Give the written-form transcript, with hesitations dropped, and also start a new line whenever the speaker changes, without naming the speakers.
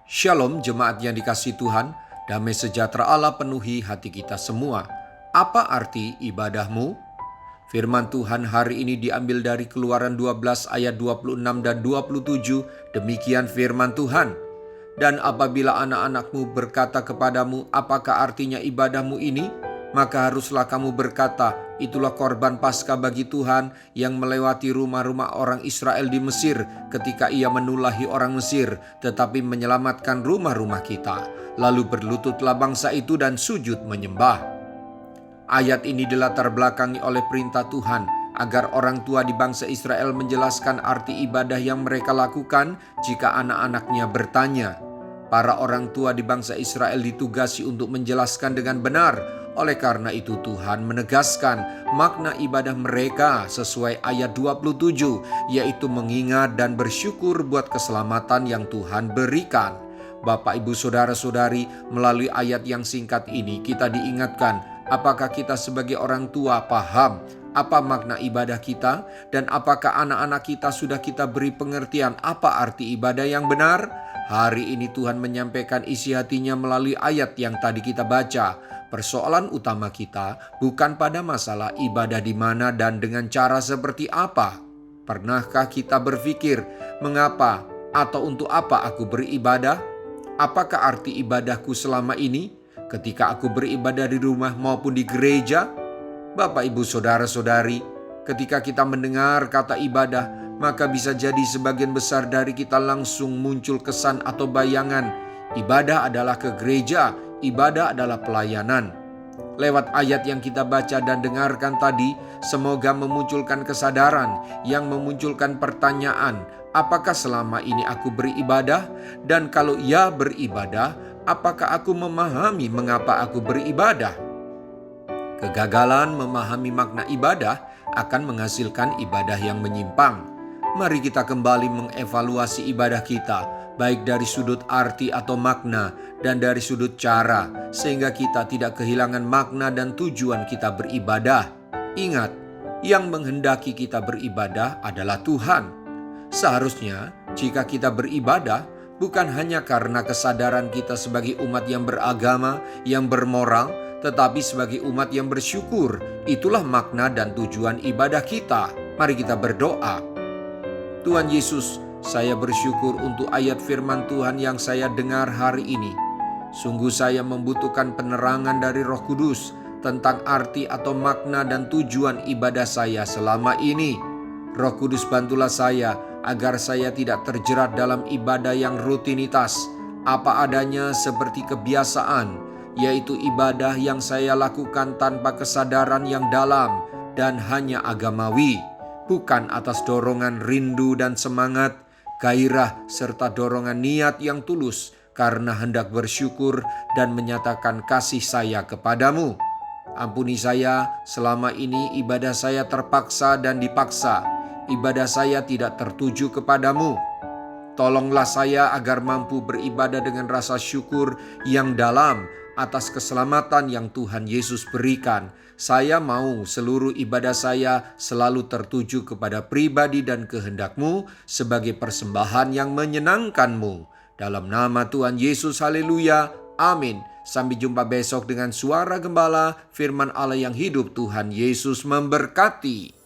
Shalom jemaat yang dikasihi Tuhan, damai sejahtera Allah penuhi hati kita semua. Apa arti ibadahmu? Firman Tuhan hari ini diambil dari Keluaran 12 ayat 26 dan 27. Demikian firman Tuhan. Dan apabila anak-anakmu berkata kepadamu, apakah artinya ibadahmu ini? Maka haruslah kamu berkata, itulah korban Paskah bagi Tuhan yang melewati rumah-rumah orang Israel di Mesir ketika ia menulahi orang Mesir, tetapi menyelamatkan rumah-rumah kita. Lalu berlututlah bangsa itu dan sujud menyembah. Ayat ini dilatar belakangi oleh perintah Tuhan agar orang tua di bangsa Israel menjelaskan arti ibadah yang mereka lakukan jika anak-anaknya bertanya. Para orang tua di bangsa Israel ditugasi untuk menjelaskan dengan benar. Oleh karena itu Tuhan menegaskan makna ibadah mereka sesuai ayat 27, yaitu mengingat dan bersyukur buat keselamatan yang Tuhan berikan. Bapak, Ibu, Saudara-saudari, melalui ayat yang singkat ini kita diingatkan apakah kita sebagai orang tua paham apa makna ibadah kita, dan apakah anak-anak kita sudah kita beri pengertian apa arti ibadah yang benar? Hari ini Tuhan menyampaikan isi hatinya melalui ayat yang tadi kita baca. Persoalan utama kita bukan pada masalah ibadah di mana dan dengan cara seperti apa. Pernahkah kita berpikir, mengapa atau untuk apa aku beribadah? Apakah arti ibadahku selama ini ketika aku beribadah di rumah maupun di gereja? Bapak, Ibu, Saudara-saudari, ketika kita mendengar kata ibadah, maka bisa jadi sebagian besar dari kita langsung muncul kesan atau bayangan. Ibadah adalah ke gereja, ibadah adalah pelayanan. Lewat ayat yang kita baca dan dengarkan tadi, semoga memunculkan kesadaran yang memunculkan pertanyaan, apakah selama ini aku beribadah? Dan kalau ya beribadah, apakah aku memahami mengapa aku beribadah? Kegagalan memahami makna ibadah akan menghasilkan ibadah yang menyimpang. Mari kita kembali mengevaluasi ibadah kita, baik dari sudut arti atau makna dan dari sudut cara, sehingga kita tidak kehilangan makna dan tujuan kita beribadah. Ingat, yang menghendaki kita beribadah adalah Tuhan. Seharusnya jika kita beribadah bukan hanya karena kesadaran kita sebagai umat yang beragama, yang bermoral, tetapi sebagai umat yang bersyukur. Itulah makna dan tujuan ibadah kita. Mari kita berdoa. Tuhan Yesus, saya bersyukur untuk ayat firman Tuhan yang saya dengar hari ini. Sungguh saya membutuhkan penerangan dari Roh Kudus tentang arti atau makna dan tujuan ibadah saya selama ini. Roh Kudus, bantulah saya agar saya tidak terjerat dalam ibadah yang rutinitas, apa adanya seperti kebiasaan, yaitu ibadah yang saya lakukan tanpa kesadaran yang dalam dan hanya agamawi, bukan atas dorongan rindu dan semangat, gairah serta dorongan niat yang tulus karena hendak bersyukur dan menyatakan kasih saya kepadamu. Ampuni saya selama ini ibadah saya terpaksa dan dipaksa, ibadah saya tidak tertuju kepadamu. Tolonglah saya agar mampu beribadah dengan rasa syukur yang dalam atas keselamatan yang Tuhan Yesus berikan. Saya mau seluruh ibadah saya selalu tertuju kepada pribadi dan kehendak-Mu sebagai persembahan yang menyenangkan-Mu. Dalam nama Tuhan Yesus, haleluya, amin. Sampai jumpa besok dengan suara gembala, firman Allah yang hidup. Tuhan Yesus memberkati.